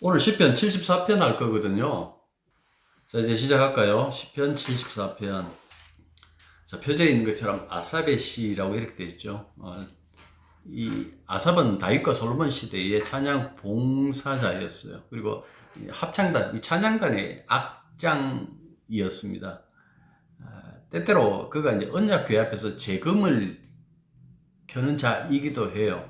오늘 시편 74편 할 거거든요. 자, 이제 시작할까요? 시편 74편. 자, 표제에 있는 것처럼 아삽의 시라고 이렇게 되어 있죠. 이 아삽은 다윗과 솔로몬 시대의 찬양 봉사자였어요. 그리고 이 합창단, 이 찬양단의 악장이었습니다. 때때로 그가 이제 언약궤 앞에서 재금을 켜는 자이기도 해요.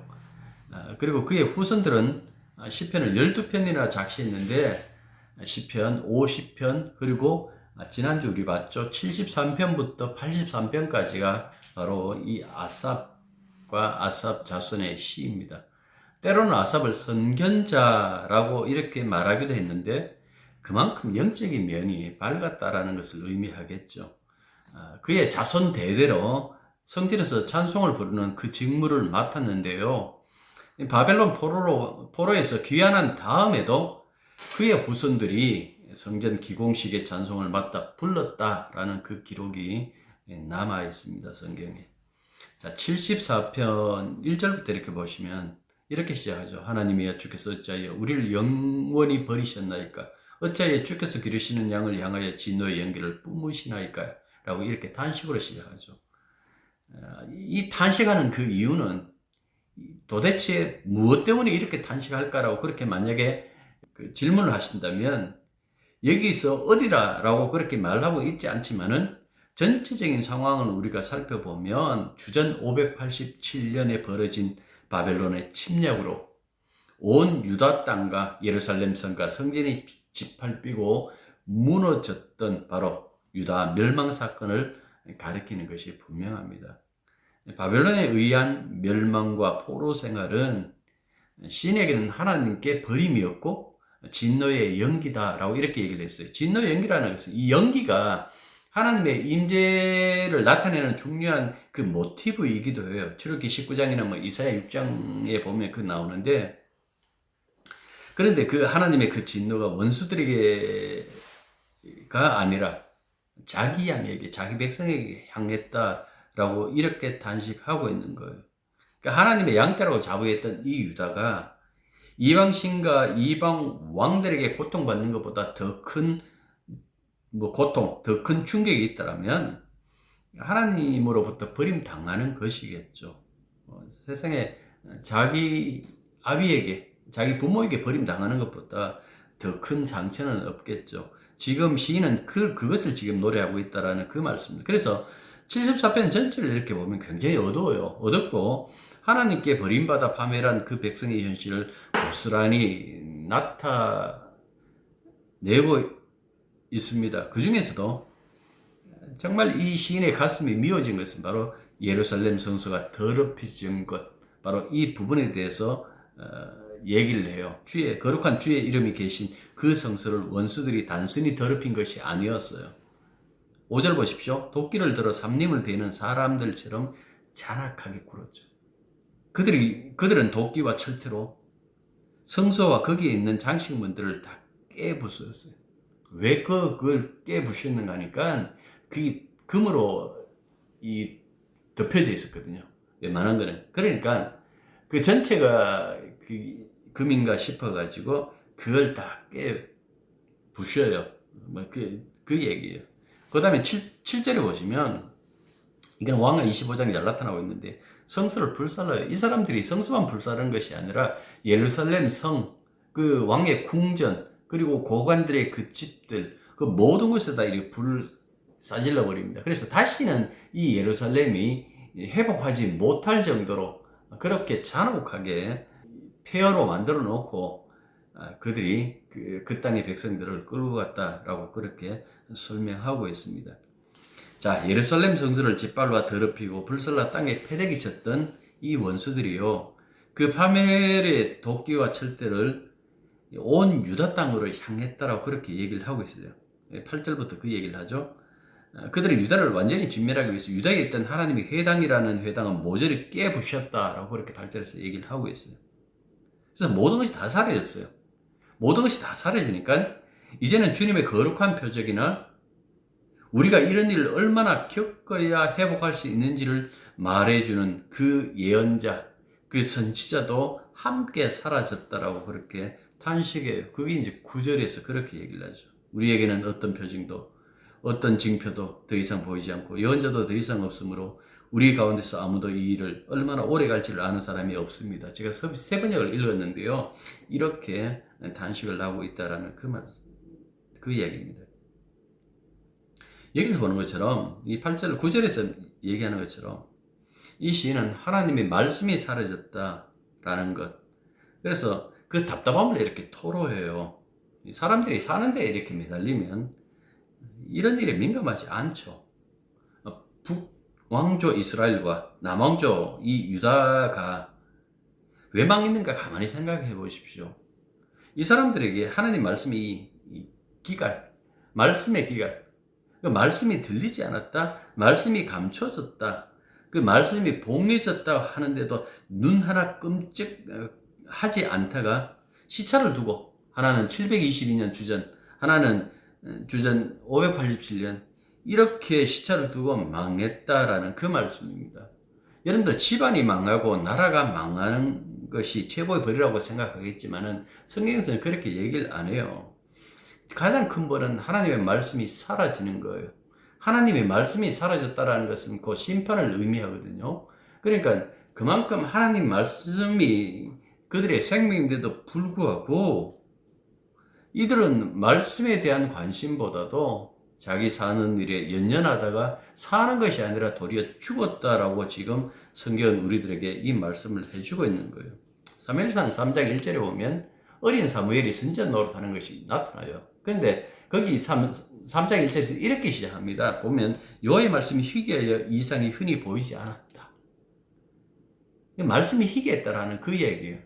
그리고 그의 후손들은 시편을 12편이나 작시했는데 시편, 50편, 그리고 지난주 우리 봤죠. 73편부터 83편까지가 바로 이 아삽과 아삽 자손의 시입니다. 때로는 아삽을 선견자라고 이렇게 말하기도 했는데 그만큼 영적인 면이 밝았다라는 것을 의미하겠죠. 그의 자손 대대로 성전에서 찬송을 부르는 그 직무를 맡았는데요. 바벨론 포로에서 귀환한 다음에도 그의 후손들이 성전 기공식의 찬송을 맡아 불렀다라는 그 기록이 남아 있습니다, 성경에. 자, 74편 1절부터 이렇게 보시면 이렇게 시작하죠. 하나님이여 주께서 어찌하여 우리를 영원히 버리셨나이까? 어찌하여 주께서 기르시는 양을 향하여 진노의 연기를 뿜으시나이까? 라고 이렇게 단식으로 시작하죠. 이 단식하는 그 이유는 도대체 무엇 때문에 이렇게 단식할까라고 그렇게 만약에 질문을 하신다면 여기서 어디라라고 그렇게 말하고 있지 않지만은 전체적인 상황을 우리가 살펴보면 주전 587년에 벌어진 바벨론의 침략으로 온 유다 땅과 예루살렘 성과 성전이 짓밟히고 무너졌던 바로 유다 멸망 사건을 가리키는 것이 분명합니다. 바벨론에 의한 멸망과 포로 생활은 시인에게는 하나님께 버림이었고 진노의 연기다라고 이렇게 얘기를 했어요. 진노의 연기라는 것은 이 연기가 하나님의 임재를 나타내는 중요한 그 모티브이기도 해요. 출애굽기 19장이나 뭐 이사야 6장에 보면 그 나오는데, 그런데 그 하나님의 그 진노가 원수들에게가 아니라 자기 양에게, 자기 백성에게 향했다라고 이렇게 단식하고 있는 거예요. 그러니까 하나님의 양떼라고 자부했던 이 유다가 이방 신과 이방 왕들에게 고통받는 것보다 더 큰 고통, 더 큰 충격이 있다면 하나님으로부터 버림당하는 것이겠죠. 세상에 자기 아비에게, 자기 부모에게 버림당하는 것보다 더 큰 상처는 없겠죠. 지금 시인은 그것을 지금 노래하고 있다라는 그 말씀입니다. 그래서 74편 전체를 이렇게 보면 굉장히 어두워요. 어둡고 하나님께 버림받아 파멸한 그 백성의 현실을 고스란히 나타내고 있습니다. 그 중에서도 정말 이 시인의 가슴이 미어진 것은 바로 예루살렘 성소가 더럽혀진 것, 바로 이 부분에 대해서 얘기를 해요. 거룩한 주의 이름이 계신 그 성소를 원수들이 단순히 더럽힌 것이 아니었어요. 5절 보십시오. 도끼를 들어 삼림을 베는 사람들처럼 잔악하게 굴었죠. 그들은 도끼와 철퇴로 성소와 거기에 있는 장식물들을 다 깨부수었어요. 왜 그걸 깨부수었는가 하니까 그게 금으로 덮여져 있었거든요. 웬만한 거는. 그러니까 그 전체가 금인가 싶어가지고 그걸 다 깨부셔요. 그 얘기예요. 그 다음에 7절에 보시면, 이건 왕하 25장에 잘 나타나고 있는데, 성소를 불살라요. 이 사람들이 성소만 불사르는 것이 아니라 예루살렘 성, 그 왕의 궁전, 그리고 고관들의 그 집들, 그 모든 곳에다 이렇게 불을 싸질러 버립니다. 그래서 다시는 이 예루살렘이 회복하지 못할 정도로 그렇게 잔혹하게 폐허로 만들어 놓고 그들이 그 땅의 백성들을 끌고 갔다라고 그렇게 설명하고 있습니다. 자, 예루살렘 성소를 짓밟아 더럽히고 불살라 땅에 패대기 쳤던 이 원수들이요, 그 파멸의 도끼와 철대를 온 유다 땅으로 향했다라고 그렇게 얘기를 하고 있어요. 8절부터 그 얘기를 하죠. 그들은 유다를 완전히 진멸하기 위해서 유다에 있던 하나님의 회당이라는 회당은 모조리 깨부셨다라고 그렇게 8절에서 얘기를 하고 있어요. 그래서 모든 것이 다 사라졌어요. 모든 것이 다 사라지니까 이제는 주님의 거룩한 표적이나 우리가 이런 일을 얼마나 겪어야 회복할 수 있는지를 말해주는 그 예언자, 그 선지자도 함께 사라졌다라고 그렇게 탄식이에요. 그게 이제 9절에서 그렇게 얘기를 하죠. 우리에게는 어떤 표징도 어떤 징표도 더 이상 보이지 않고 예언자도 더 이상 없으므로 우리 가운데서 아무도 이 일을 얼마나 오래 갈지를 아는 사람이 없습니다. 제가 세 번역을 읽었는데요. 이렇게 탄식을 하고 있다라는 그 이야기입니다. 여기서 보는 것처럼 이 8절 9절에서 얘기하는 것처럼 이 시인은 하나님의 말씀이 사라졌다라는 것. 그래서 그 답답함을 이렇게 토로해요. 사람들이 사는데 이렇게 매달리면 이런 일에 민감하지 않죠. 북왕조 이스라엘과 남왕조 이 유다가 왜 망했는가 가만히 생각해 보십시오. 이 사람들에게 하나님 말씀이 기갈, 말씀의 기갈, 그 말씀이 들리지 않았다, 말씀이 감춰졌다, 그 말씀이 봉해졌다 하는데도 눈 하나 끔찍하지 않다가 시차를 두고 하나는 722년 주전, 하나는 주전 587년 이렇게 시차를 두고 망했다라는 그 말씀입니다. 여러분들 집안이 망하고 나라가 망하는 것이 최고의 벌이라고 생각하겠지만은 성경에서는 그렇게 얘기를 안 해요. 가장 큰 벌은 하나님의 말씀이 사라지는 거예요. 하나님의 말씀이 사라졌다라는 것은 그 심판을 의미하거든요. 그러니까 그만큼 하나님 말씀이 그들의 생명인데도 불구하고 이들은 말씀에 대한 관심보다도 자기 사는 일에 연연하다가 사는 것이 아니라 도리어 죽었다라고 지금 성경은 우리들에게 이 말씀을 해주고 있는 거예요. 사무엘상 3장 1절에 보면 어린 사무엘이 선지자 노릇하는 것이 나타나요. 그런데 거기 3장 1절에서 이렇게 시작합니다. 보면 여호와의 말씀이 희귀하여 이상이 흔히 보이지 않았다. 말씀이 희귀했다라는 그 얘기예요.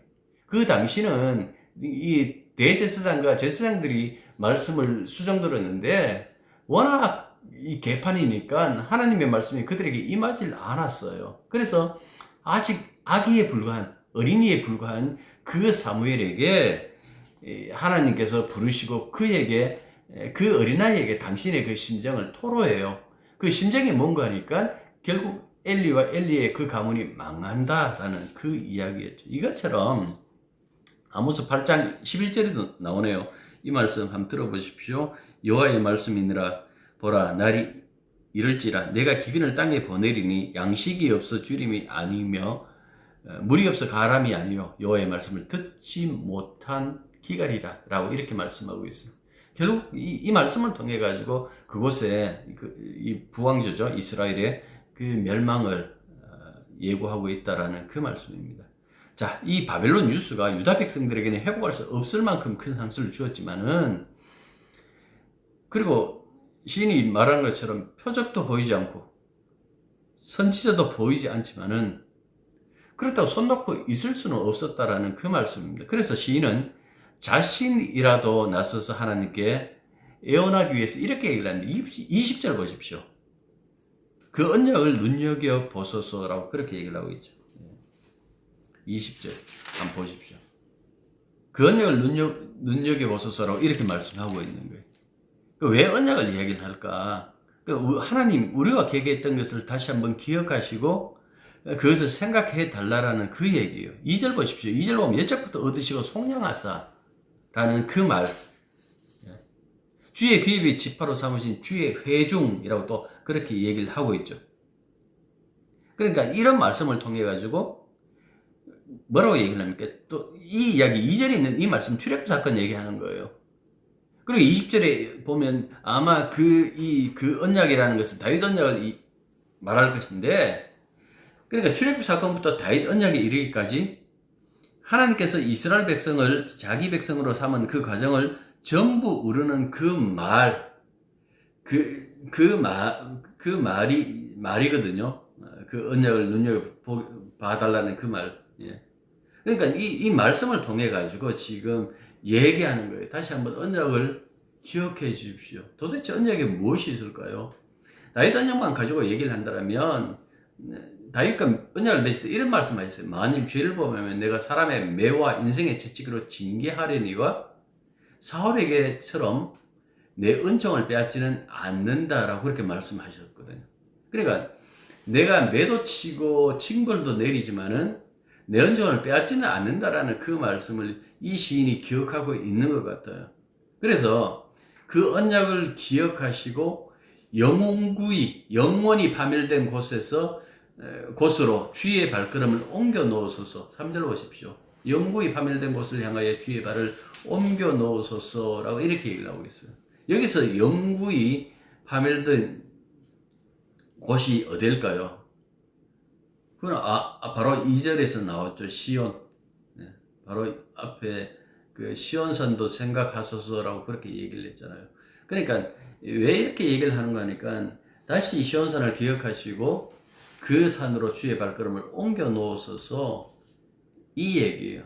그 당시는 이 대제사장과 제사장들이 말씀을 수정들었는데 워낙 이 개판이니까 하나님의 말씀이 그들에게 임하지 않았어요. 그래서 아직 아기에 불과한 어린이에 불과한 그 사무엘에게 하나님께서 부르시고 그에게 그 어린아이에게 당신의 그 심정을 토로해요. 그 심정이 뭔가 하니까 결국 엘리와 엘리의 그 가문이 망한다라는 그 이야기였죠. 이것처럼 아모스 8장 11절에도 나오네요. 이 말씀 한번 들어보십시오. 여호와의 말씀이니라 보라 날이 이럴지라 내가 기근을 땅에 보내리니 양식이 없어 주림이 아니며 물이 없어 가람이 아니요 여호와의 말씀을 듣지 못한 기갈이라 라고 이렇게 말씀하고 있어요. 결국 이 말씀을 통해 가지고 그곳에 이 부왕조죠 이스라엘의 그 멸망을 예고하고 있다라는 그 말씀입니다. 자, 이 바벨론 뉴스가 유다 백성들에게는 회복할 수 없을 만큼 큰 상처를 주었지만은 그리고 시인이 말한 것처럼 표적도 보이지 않고 선지자도 보이지 않지만은 그렇다고 손 놓고 있을 수는 없었다라는 그 말씀입니다. 그래서 시인은 자신이라도 나서서 하나님께 애원하기 위해서 이렇게 얘기를 하는데 20절 보십시오. 그 언약을 눈여겨보소서라고 그렇게 얘기를 하고 있죠. 20절 한번 보십시오. 그 언약을 눈여겨보소서라고 이렇게 말씀하고 있는 거예요. 왜 언약을 이야기를 할까? 하나님 우리가 계획했던 것을 다시 한번 기억하시고 그것을 생각해 달라라는 그 얘기예요. 2절 보십시오. 2절 보면 옛적부터 얻으시고 속량하사라는 그 말. 주의 그 입이 지파로 삼으신 주의 회중이라고 또 그렇게 얘기를 하고 있죠. 그러니까 이런 말씀을 통해 가지고 뭐라고 얘기를 합니까? 또 이 이야기 2절에 있는 이 말씀 출애굽 사건 얘기하는 거예요. 그리고 20절에 보면 아마 그 언약이라는 것은 다윗 언약을 말할 것인데 그러니까 출애굽 사건부터 다윗 언약에 이르기까지 하나님께서 이스라엘 백성을 자기 백성으로 삼은 그 과정을 전부 우르는 말이거든요. 그 언약을 눈여겨봐달라는 그 말. 예. 그러니까 이 말씀을 통해 가지고 지금 얘기하는 거예요. 다시 한번 언약을 기억해 주십시오. 도대체 언약에 무엇이 있을까요? 다윗 언약만 가지고 얘기를 한다면 다윗과 언약을 맺을 때 이런 말씀하셨어요. 만일 죄를 범하면 내가 사람의 매와 인생의 채찍으로 징계하려니와 사울에게처럼 내 은총을 빼앗지는 않는다라고 그렇게 말씀하셨거든요. 그러니까 내가 매도 치고 징벌도 내리지만은 내 은총을 빼앗지는 않는다라는 그 말씀을 이 시인이 기억하고 있는 것 같아요. 그래서 그 언약을 기억하시고 영원구이, 영원히 파멸된 곳으로 주의 발걸음을 옮겨 놓으소서. 3절 보십시오. 영구히 파멸된 곳을 향하여 주의 발을 옮겨 놓으소서라고 이렇게 얘기를 하고 있어요. 여기서 영구히 파멸된 곳이 어딜까요? 그건 바로 2절에서 나왔죠. 시온. 바로 앞에 그 시온산도 생각하소서라고 그렇게 얘기를 했잖아요. 그러니까 왜 이렇게 얘기를 하는가 하니까 다시 시온산을 기억하시고 그 산으로 주의 발걸음을 옮겨 놓으소서 이 얘기예요.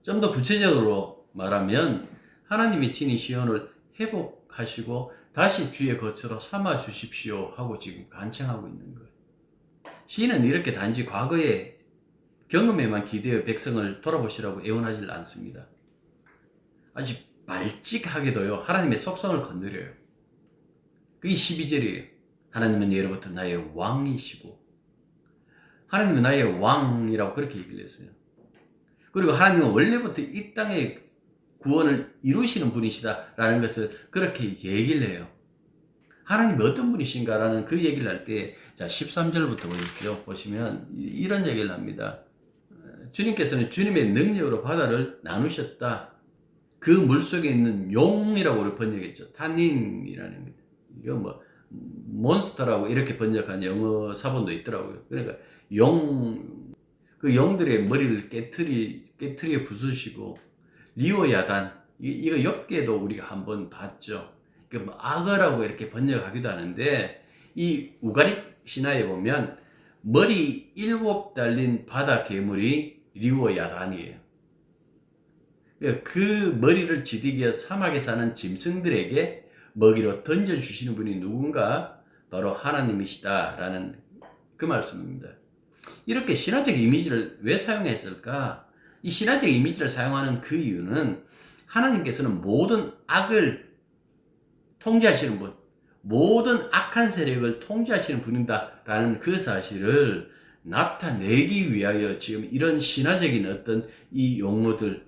좀 더 구체적으로 말하면 하나님이 친히 시온을 회복하시고 다시 주의 거처로 삼아 주십시오 하고 지금 간청하고 있는 거예요. 시인은 이렇게 단지 과거의 경험에만 기대어 백성을 돌아보시라고 애원하지 않습니다. 아주 발칙하게도요, 하나님의 속성을 건드려요. 그게 12절이에요. 하나님은 예로부터 나의 왕이시고, 하나님은 나의 왕이라고 그렇게 얘기를 했어요. 그리고 하나님은 원래부터 이 땅의 구원을 이루시는 분이시다라는 것을 그렇게 얘기를 해요. 하나님이 어떤 분이신가라는 그 얘기를 할 때, 자, 13절부터 보십시오. 보시면 이런 얘기를 합니다. 주님께서는 주님의 능력으로 바다를 나누셨다. 그 물속에 있는 용이라고 우리 번역했죠. 타닌이라는 겁니다. 이거 뭐 몬스터라고 이렇게 번역한 영어 사본도 있더라고요. 그러니까 그 용들의 머리를 깨트리에 부수시고, 리오야단, 이거 욥기에도 우리가 한번 봤죠. 그 뭐 악어라고 이렇게 번역하기도 하는데, 이 우가릭 신화에 보면 머리 7 달린 바다 괴물이 리오야단이에요. 그 머리를 지디기어 사막에 사는 짐승들에게 먹이로 던져주시는 분이 누군가? 바로 하나님이시다라는 그 말씀입니다. 이렇게 신화적 이미지를 왜 사용했을까? 이 신화적 이미지를 사용하는 그 이유는 하나님께서는 모든 악을 통제하시는 분, 모든 악한 세력을 통제하시는 분이다라는 그 사실을 나타내기 위하여 지금 이런 신화적인 어떤 이 용어들,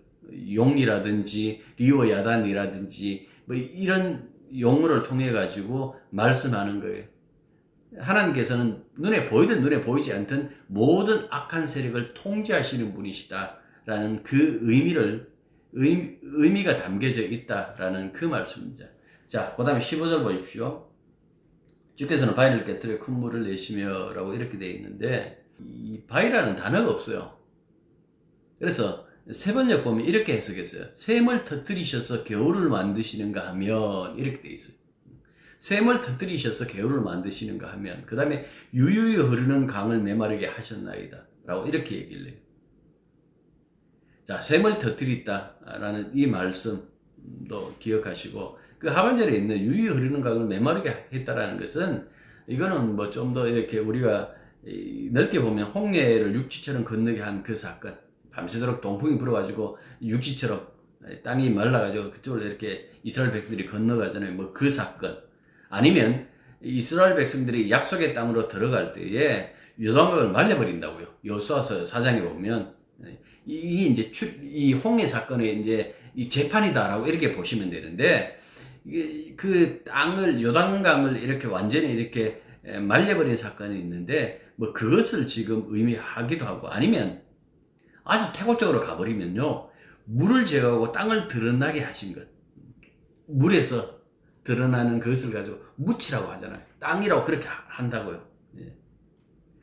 용이라든지 리오야단이라든지 뭐 이런 용어를 통해 가지고 말씀하는 거예요. 하나님께서는 눈에 보이든 눈에 보이지 않든 모든 악한 세력을 통제하시는 분이시다라는 그 의미가 담겨져 있다라는 그 말씀입니다. 자, 그 다음에 15절 보십시오. 주께서는 바위를 깨뜨려 큰 물을 내시며 라고 이렇게 되어 있는데, 이 바위라는 단어가 없어요. 그래서 세 번역 보면 이렇게 해석했어요. 샘을 터뜨리셔서 겨울을 만드시는가 하면, 이렇게 되어 있어요. 샘을 터뜨리셔서 겨울을 만드시는가 하면, 그 다음에 유유히 흐르는 강을 메마르게 하셨나이다 라고 이렇게 얘기를 해요. 자, 샘을 터뜨렸다라는 이 말씀도 기억하시고, 그 하반절에 있는 유유히 흐르는 강을 메마르게 했다라는 것은, 이거는 뭐 좀 더 이렇게 우리가 넓게 보면 홍해를 육지처럼 건너게 한 그 사건, 밤새도록 동풍이 불어가지고 육지처럼 땅이 말라가지고 그쪽으로 이렇게 이스라엘 백성들이 건너가잖아요. 뭐 그 사건. 아니면 이스라엘 백성들이 약속의 땅으로 들어갈 때에 요단강을 말려버린다고요. 여호수아서 4장에 보면 이게 이제 이 홍해 사건의 이제 이 재판이다라고 이렇게 보시면 되는데, 그 땅을 요단강을 이렇게 완전히 이렇게 말려버린 사건이 있는데, 뭐 그것을 지금 의미하기도 하고, 아니면 아주 태고적으로 가버리면요, 물을 제거하고 땅을 드러나게 하신 것, 물에서 드러나는 것을 가지고 묻히라고 하잖아요. 땅이라고 그렇게 한다고요.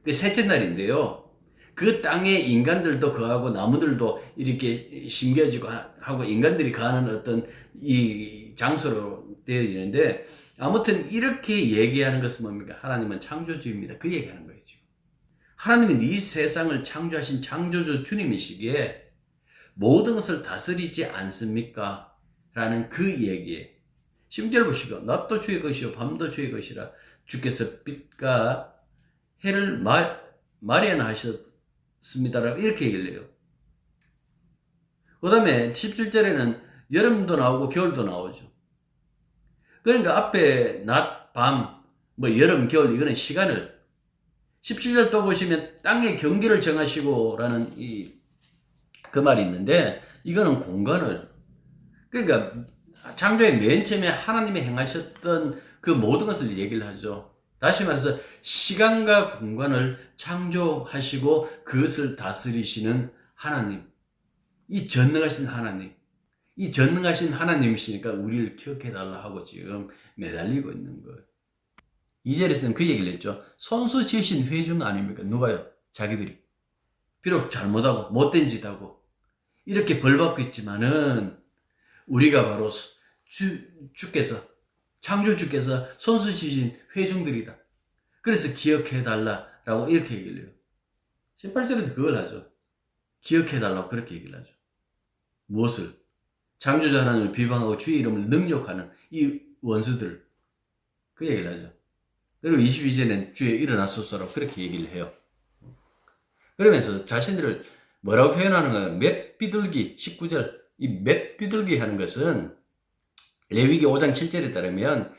그 셋째 날인데요, 그 땅에 인간들도 거하고 나무들도 이렇게 심겨지고 하고 인간들이 거하는 어떤 이 장소로 되어지는데, 아무튼 이렇게 얘기하는 것은 뭡니까? 하나님은 창조주입니다. 그 얘기하는 거예요, 지금. 하나님은 이 세상을 창조하신 창조주 주님이시기에 모든 것을 다스리지 않습니까? 라는 그 얘기에 10절 보시고, 낮도 주의 것이요 밤도 주의 것이라 주께서 빛과 해를 마련하셨습니다라고 이렇게 얘기를 해요. 그 다음에 17절에는 여름도 나오고 겨울도 나오죠. 그러니까 앞에 낮, 밤, 뭐 여름, 겨울, 이거는 시간을, 17절 또 보시면 땅의 경계를 정하시고 라는 그 말이 있는데, 이거는 공간을, 그러니까 창조의 맨 처음에 하나님이 행하셨던 그 모든 것을 얘기를 하죠. 다시 말해서 시간과 공간을 창조하시고 그것을 다스리시는 하나님, 이 전능하신 하나님, 이 전능하신 하나님이시니까 우리를 기억해달라 하고 지금 매달리고 있는 거예요. 2절에서는 그 얘기를 했죠. 손수 지으신 회중 아닙니까? 누가요? 자기들이. 비록 잘못하고 못된 짓 하고 이렇게 벌받고 있지만은 우리가 바로 주께서, 창조주께서 손수 지으신 회중들이다. 그래서 기억해달라라고 이렇게 얘기를 해요. 18절에도 그걸 하죠. 기억해달라고 그렇게 얘기를 하죠. 무엇을? 창조주 하나님을 비방하고 주의 이름을 능욕하는 이 원수들, 그 얘기를 하죠. 그리고 22절에는 주의 일어나소서라고 그렇게 얘기를 해요. 그러면서 자신들을 뭐라고 표현하는 거예요? 맷 비둘기, 19절. 이 맷 비둘기 하는 것은 레위기 5장 7절에 따르면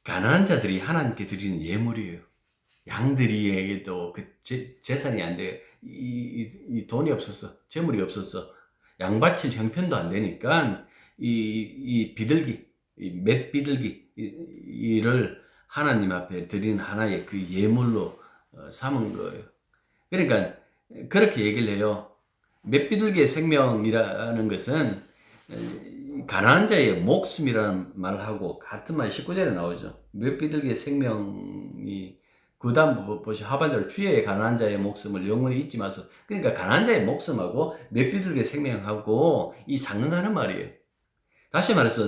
가난한 자들이 하나님께 드리는 예물이에요. 양들이에게도 그 재산이 안 돼. 이 돈이 없었어. 재물이 없었어. 양 바칠 형편도 안 되니까 이 비둘기, 이 맷 비둘기 이를 하나님 앞에 드리는 하나의 그 예물로 삼은 거예요. 그러니까 그렇게 얘기를 해요. 맷 비둘기의 생명이라는 것은 가난한 자의 목숨이라는 말을 하고 같은 말 19절에 나오죠. 맷 비둘기의 생명이 그 다음 보시 하반절 주의 가난한 자의 목숨을 영원히 잊지 마소. 그러니까 가난한 자의 목숨하고 맷 비둘기의 생명하고 이 상응하는 말이에요. 다시 말해서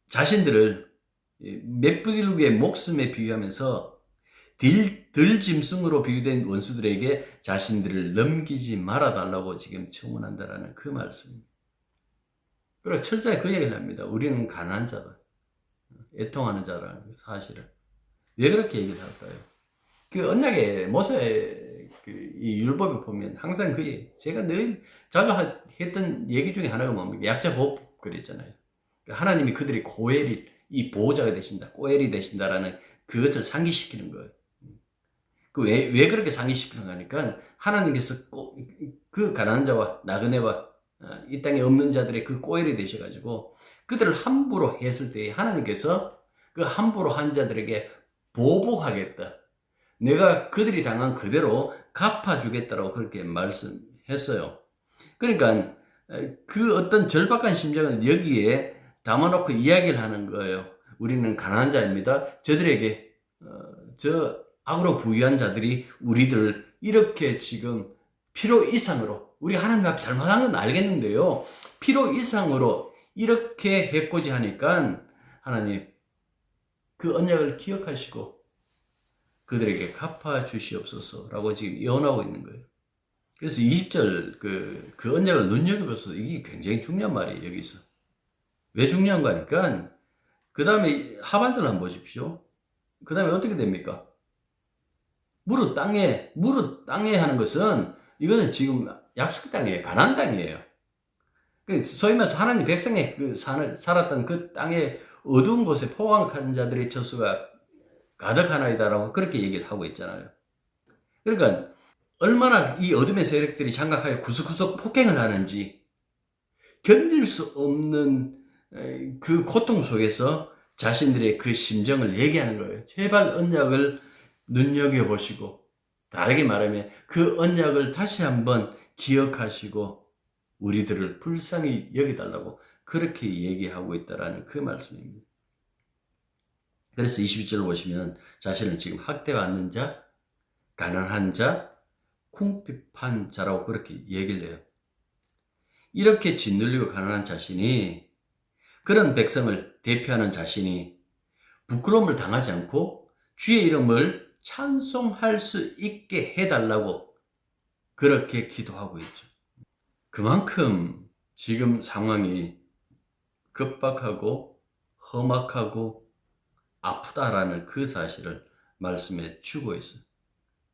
자신들을 맷 비둘기의 목숨에 비유하면서 들짐승으로 비유된 원수들에게 자신들을 넘기지 말아달라고 지금 청원한다라는 그 말씀입니다. 그리고 철저히 그 얘기를 합니다. 우리는 가난한 자다. 애통하는 자라는 사실을. 왜 그렇게 얘기를 할까요? 그 언약의 모세의 이 율법에 보면 항상 제가 늘 자주 했던 얘기 중에 하나가 뭡니까? 약자 보호법 그랬잖아요. 하나님이 그들이 고엘이 이 보호자가 되신다, 고엘이 되신다라는 그것을 상기시키는 거예요. 왜 그렇게 상기시키는 거니까 하나님께서 그 가난한 자와 나그네와 이 땅에 없는 자들의 그 고엘이 되셔가지고 그들을 함부로 했을 때 하나님께서 그 함부로 한 자들에게 보복하겠다. 내가 그들이 당한 그대로 갚아주겠다라고 그렇게 말씀했어요. 그러니까 그 어떤 절박한 심정을 여기에 담아놓고 이야기를 하는 거예요. 우리는 가난한 자입니다. 저들에게 저 악으로 부유한 자들이 우리들을 이렇게 지금 필요 이상으로, 우리 하나님 앞에 잘못한 건 알겠는데요, 필요 이상으로 이렇게 해코지 하니까 하나님 그 언약을 기억하시고 그들에게 갚아주시옵소서라고 지금 예언하고 있는 거예요. 그래서 20절 그 언약을 눈여겨봐서 이게 굉장히 중요한 말이에요. 여기서 왜 중요한 거니까 그 다음에 하반절 한번 보십시오. 그 다음에 어떻게 됩니까? 무릇 땅에 하는 것은 이거는 지금 약속 땅이에요. 가나안 땅이에요. 소위 말해서 하나님 백성의 살았던 그 땅의 어두운 곳에 포악한 자들의 처수가 가득하나이다라고 그렇게 얘기를 하고 있잖아요. 그러니까 얼마나 이 어둠의 세력들이 장악하여 구석구석 폭행을 하는지 견딜 수 없는 그 고통 속에서 자신들의 그 심정을 얘기하는 거예요. 제발 언약을 눈여겨보시고, 다르게 말하면 그 언약을 다시 한번 기억하시고 우리들을 불쌍히 여기달라고 그렇게 얘기하고 있다라는 그 말씀입니다. 그래서 22절을 보시면 자신을 지금 학대받는 자, 가난한 자, 궁핍한 자라고 그렇게 얘기를 해요. 이렇게 짓눌리고 가난한 자신이, 그런 백성을 대표하는 자신이 부끄러움을 당하지 않고 주의 이름을 찬송할 수 있게 해달라고 그렇게 기도하고 있죠. 그만큼 지금 상황이 급박하고 험악하고 아프다라는 그 사실을 말씀해 주고 있어요.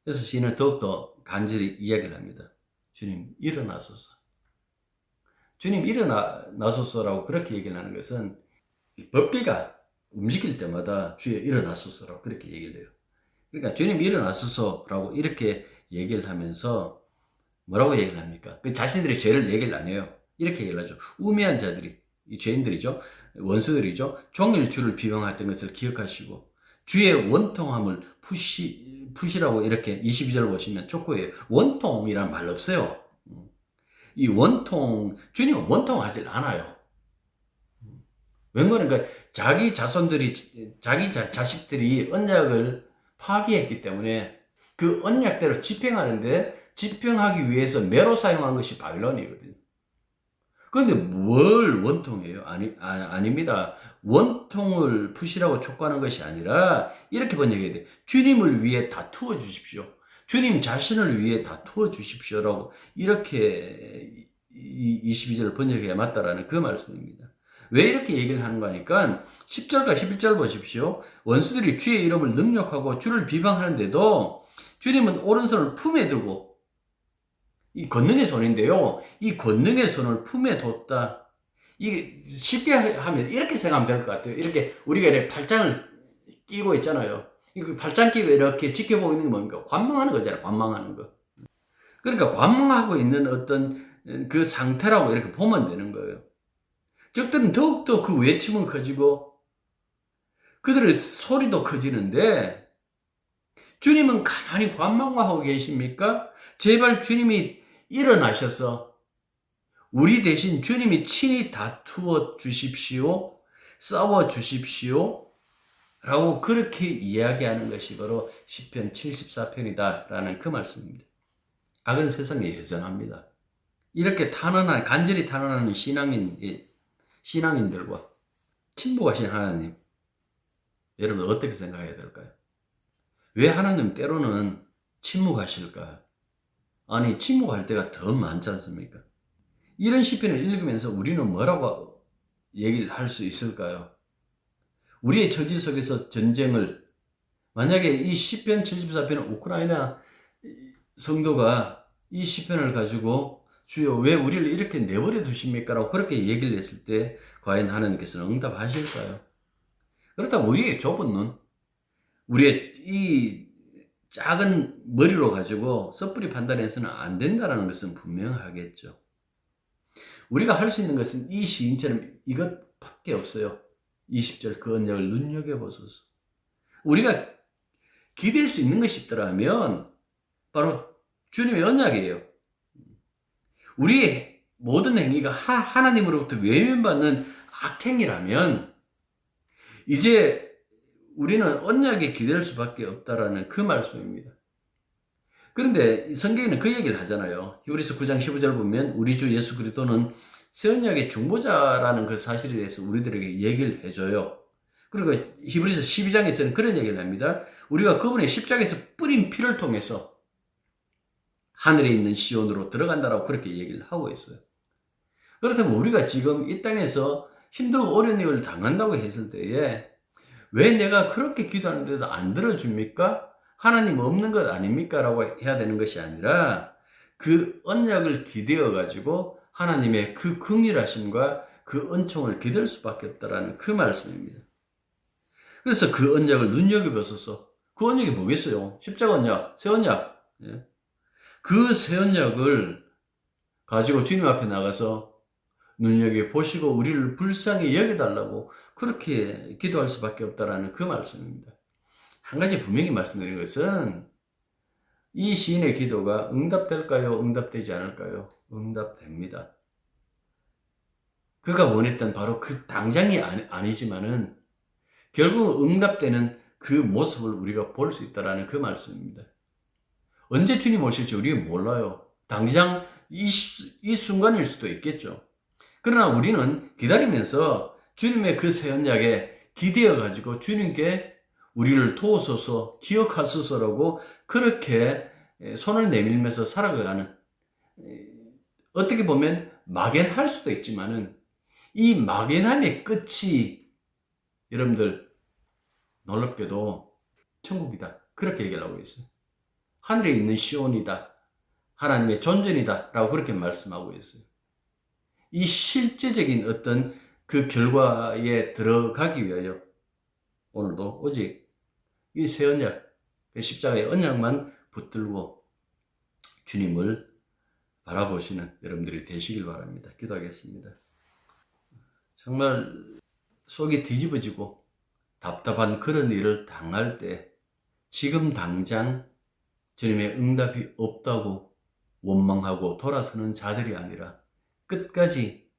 그래서 시인은 더욱더 간절히 이야기를 합니다. 주님 일어나소서. 주님 일어나소서라고 그렇게 얘기를 하는 것은 법궤가 움직일 때마다 주여 일어나소서라고 그렇게 얘기를 해요. 그러니까 주님 일어나소서라고 이렇게 얘기를 하면서 뭐라고 얘기를 합니까? 그 자신들의 죄를 얘기를 안 해요. 이렇게 얘기를 하죠. 우매한 자들이, 이 죄인들이죠. 원수들이죠. 종일 주를 비방했던 것을 기억하시고 주의 원통함을 푸시라고 이렇게 22절 보시면 족구예요. 원통이란 말 없어요. 이 원통, 주님은 원통하지 않아요. 웬거는 그 자기 자손들이, 자기 자식들이 언약을 파기했기 때문에 그 언약대로 집행하는데 집행하기 위해서 매로 사용한 것이 바빌론이거든요. 그런데 뭘 원통해요? 아닙니다. 원통을 푸시라고 촉구하는 것이 아니라 이렇게 번역해야 돼요. 주님을 위해 다투어 주십시오. 주님 자신을 위해 다투어 주십시오라고 이렇게 22절을 번역해야 맞다라는 그 말씀입니다. 왜 이렇게 얘기를 하는가 하니까 10절과 11절 보십시오. 원수들이 주의 이름을 능욕하고 주를 비방하는데도 주님은 오른손을 품에 두고 이 권능의 손인데요. 이 권능의 손을 품에 뒀다. 이게 쉽게 하면 이렇게 생각하면 될 것 같아요. 이렇게 우리가 이렇게 팔짱을 끼고 있잖아요. 이 팔짱 끼고 이렇게 지켜보고 있는 게 뭡니까? 관망하는 거잖아요. 관망하는 거. 그러니까 관망하고 있는 어떤 그 상태라고 이렇게 보면 되는 거예요. 적들은 더욱더 그 외침은 커지고 그들의 소리도 커지는데 주님은 가만히 관망하고 계십니까? 제발 주님이 일어나셔서 우리 대신 주님이 친히 다투어 주십시오. 싸워 주십시오. 라고 그렇게 이야기하는 것이 바로 시편 74편이다 라는 그 말씀입니다. 악은 세상에 여전합니다. 이렇게 간절히 탄원하는 신앙인들과 친부하신 하나님, 여러분 어떻게 생각해야 될까요? 왜 하나님 때로는 침묵하실까요? 아니, 침묵할 때가 더 많지 않습니까? 이런 시편을 읽으면서 우리는 뭐라고 얘기를 할 수 있을까요? 우리의 처지 속에서 전쟁을, 만약에 이 시편 74편은 우크라이나 성도가 이 시편을 가지고 주여 왜 우리를 이렇게 내버려 두십니까? 라고 그렇게 얘기를 했을 때 과연 하나님께서는 응답하실까요? 그렇다면 우리의 좁은 눈, 우리의 이 작은 머리로 가지고 섣불리 판단해서는 안 된다는 것은 분명하겠죠. 우리가 할 수 있는 것은 이 시인처럼 이것밖에 없어요. 20절 그 언약을 눈여겨보소서. 우리가 기댈 수 있는 것이 있더라면 바로 주님의 언약이에요. 우리의 모든 행위가 하나님으로부터 외면받는 악행이라면 이제 우리는 언약에 기댈 수밖에 없다라는 그 말씀입니다. 그런데 성경에는 그 얘기를 하잖아요. 히브리서 9장 15절 보면 우리 주 예수 그리스도는 새 언약의 중보자라는 그 사실에 대해서 우리들에게 얘기를 해줘요. 그리고 히브리서 12장에서는 그런 얘기를 합니다. 우리가 그분의 십자가에서 뿌린 피를 통해서 하늘에 있는 시온으로 들어간다라고 그렇게 얘기를 하고 있어요. 그렇다면 우리가 지금 이 땅에서 힘들고 어려운 일을 당한다고 했을 때에 왜 내가 그렇게 기도하는데도 안 들어줍니까? 하나님 없는 것 아닙니까? 라고 해야 되는 것이 아니라 그 언약을 기대어 가지고 하나님의 그 긍휼하심과 그 은총을 기댈 수밖에 없다라는 그 말씀입니다. 그래서 그 언약을 눈여겨보소서. 그 언약이 뭐겠어요? 십자가 언약, 새 언약. 그 새 언약을 가지고 주님 앞에 나가서 눈여겨보시고 우리를 불쌍히 여겨달라고 그렇게 기도할 수밖에 없다라는 그 말씀입니다. 한 가지 분명히 말씀드린 것은 이 시인의 기도가 응답될까요? 응답되지 않을까요? 응답됩니다. 그가 원했던 바로 그 당장이 아니지만은 결국 응답되는 그 모습을 우리가 볼 수 있다는 그 말씀입니다. 언제 주님 오실지 우리가 몰라요. 당장 이 순간일 수도 있겠죠. 그러나 우리는 기다리면서 주님의 그 새 언약에 기대어 가지고 주님께 우리를 도우소서, 기억하소서라고 그렇게 손을 내밀면서 살아가는, 어떻게 보면 막연할 수도 있지만은 이 막연함의 끝이 여러분들 놀랍게도 천국이다. 그렇게 얘기를 하고 있어요. 하늘에 있는 시온이다. 하나님의 존전이다. 라고 그렇게 말씀하고 있어요. 이 실제적인 어떤 그 결과에 들어가기 위하여 오늘도 오직 이 새 언약, 그 십자가의 언약만 붙들고 주님을 바라보시는 여러분들이 되시길 바랍니다. 기도하겠습니다. 정말 속이 뒤집어지고 답답한 그런 일을 당할 때 지금 당장 주님의 응답이 없다고 원망하고 돌아서는 자들이 아니라 끝까지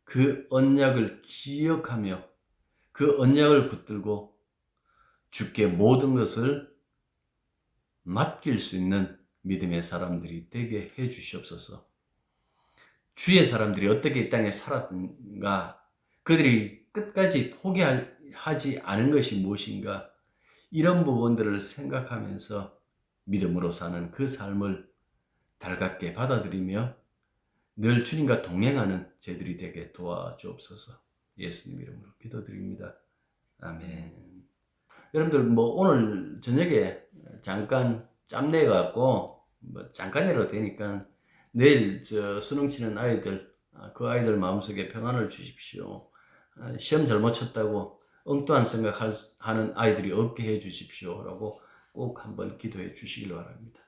그 언약을 기억하며 그 언약을 붙들고 주께 모든 것을 맡길 수 있는 믿음의 사람들이 되게 해 주시옵소서. 주의 사람들이 어떻게 이 땅에 살았던가, 그들이 끝까지 포기하지 않은 것이 무엇인가, 이런 부분들을 생각하면서 믿음으로 사는 그 삶을 달갑게 받아들이며 늘 주님과 동행하는 저희들이 되게 도와주옵소서. 예수님 이름으로 기도드립니다. 아멘. 여러분들 오늘 저녁에 잠깐 짬내 갖고 잠깐이라도 되니까 내일 수능 치는 아이들, 그 아이들 마음속에 평안을 주십시오. 시험 잘못 쳤다고 엉뚱한 생각하는 아이들이 없게 해 주십시오 라고 꼭 한번 기도해 주시길 바랍니다.